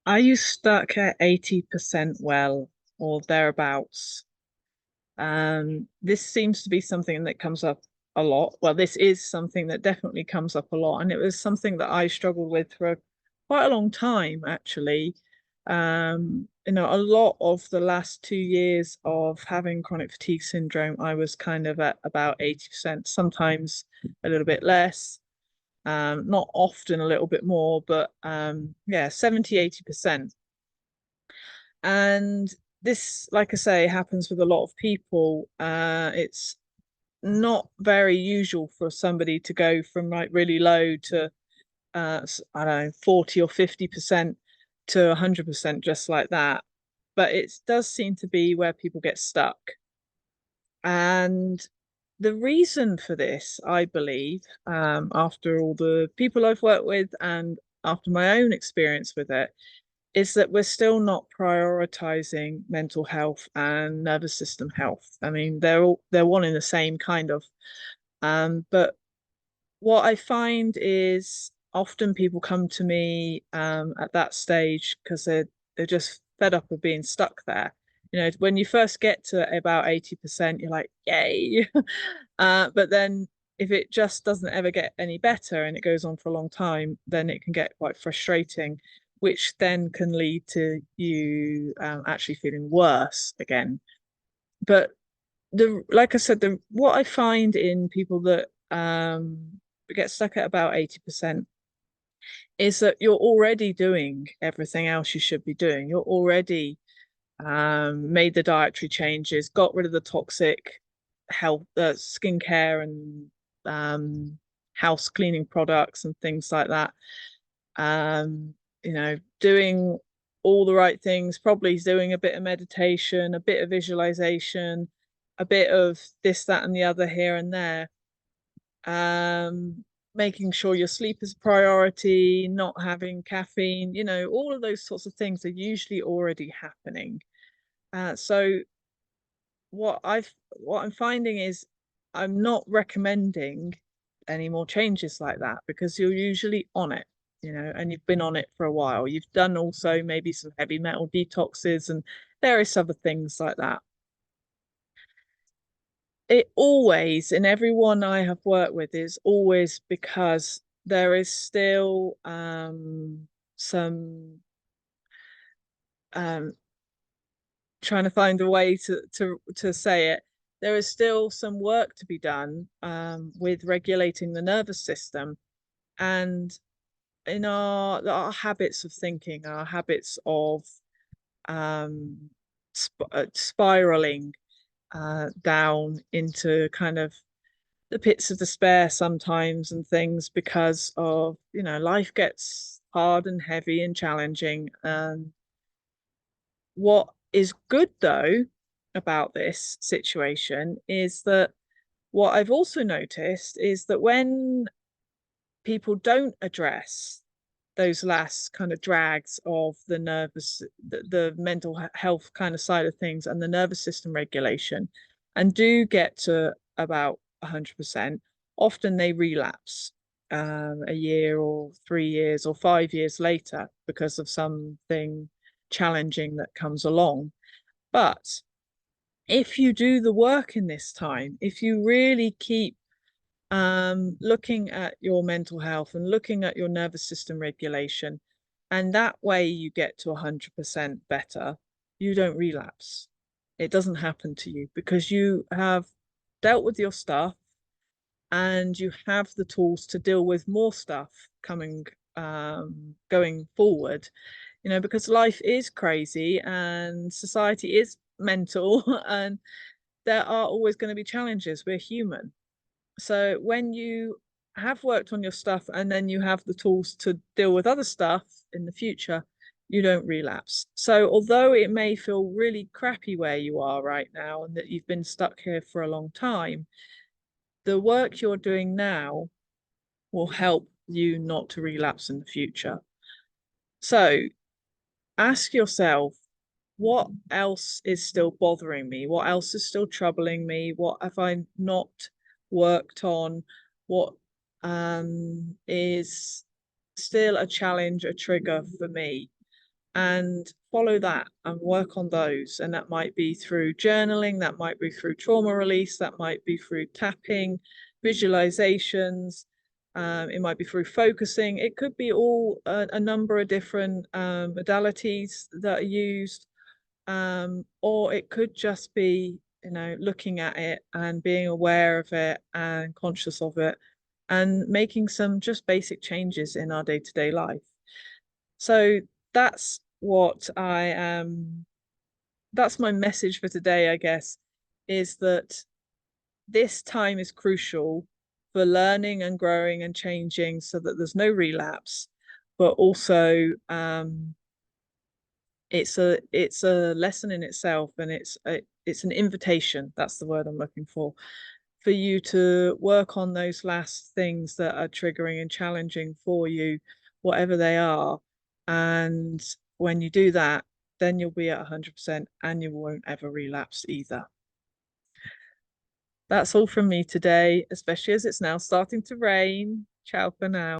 Are you stuck at 80% well or thereabouts? This seems to be something that comes up a lot. Well, this is something that definitely comes up a lot, and it was something that I struggled with for quite a long time, actually. A lot of the last 2 years of having chronic fatigue syndrome, I was kind of at about 80%, sometimes a little bit less, not often a little bit more, but yeah, 70, 80%. And this, like I say, happens with a lot of people. It's not very usual for somebody to go from like really low to I don't know, 40 or 50% to 100% just like that. But it does seem to be where people get stuck. And the reason for this, I believe, after all the people I've worked with and after my own experience with it, is that we're still not prioritizing mental health and nervous system health. I mean, they're one in the same kind of. But what I find is often people come to me at that stage because they're just fed up of being stuck there. When you first get to about 80%, you're like, yay. But then if it just doesn't ever get any better and it goes on for a long time, then it can get quite frustrating, which then can lead to you actually feeling worse again. But like I said, the what I find in people that get stuck at about 80% is that you're already doing everything else you should be doing. You're already made the dietary changes, got rid of the toxic health, skincare and house cleaning products and things like that. Doing all the right things, probably doing a bit of meditation, a bit of visualization, a bit of this, that, and the other here and there. Um, Making sure your sleep is a priority, not having caffeine, all of those sorts of things are usually already happening. So what I'm finding is I'm not recommending any more changes like that because you're usually on it, and you've been on it for a while. You've done also maybe some heavy metal detoxes and various other things like that. It always, in everyone I have worked with, is always because there is still some um, trying to find a way to say it. There is still some work to be done with regulating the nervous system and in our habits of thinking, our habits of um, spiraling down into kind of the pits of despair sometimes and things because of life gets hard and heavy and challenging. And what is good though about this situation is that what I've also noticed is that when people don't address those last kind of drags of the mental health kind of side of things and the nervous system regulation and do get to about 100%, often they relapse a year or 3 years or 5 years later because of something challenging that comes along. But if you do the work in this time, if you really keep looking at your mental health and looking at your nervous system regulation, and that way you get to 100% better, you don't relapse. It doesn't happen to you because you have dealt with your stuff and you have the tools to deal with more stuff coming going forward, because life is crazy and society is mental and there are always going to be challenges. We're human. So when you have worked on your stuff and then you have the tools to deal with other stuff in the future, you don't relapse. So although it may feel really crappy where you are right now and that you've been stuck here for a long time, the work you're doing now will help you not to relapse in the future. So ask yourself, what else is still bothering me? What else is still troubling me? What have I not worked on? What is still a challenge, a trigger for me? and follow that and work on those. And that might be through journaling, that might be through trauma release, that might be through tapping, visualizations, it might be through focusing. It could be all a number of different modalities that are used, or it could just be, looking at it and being aware of it and conscious of it and making some just basic changes in our day-to-day life. So that's what that's my message for today, I guess, is that this time is crucial for learning and growing and changing so that there's no relapse, but also it's a lesson in itself, and it's an invitation, that's the word I'm looking for you to work on those last things that are triggering and challenging for you, whatever they are. And when you do that, then you'll be at 100% and you won't ever relapse either. That's all from me today, especially as it's now starting to rain. Ciao for now.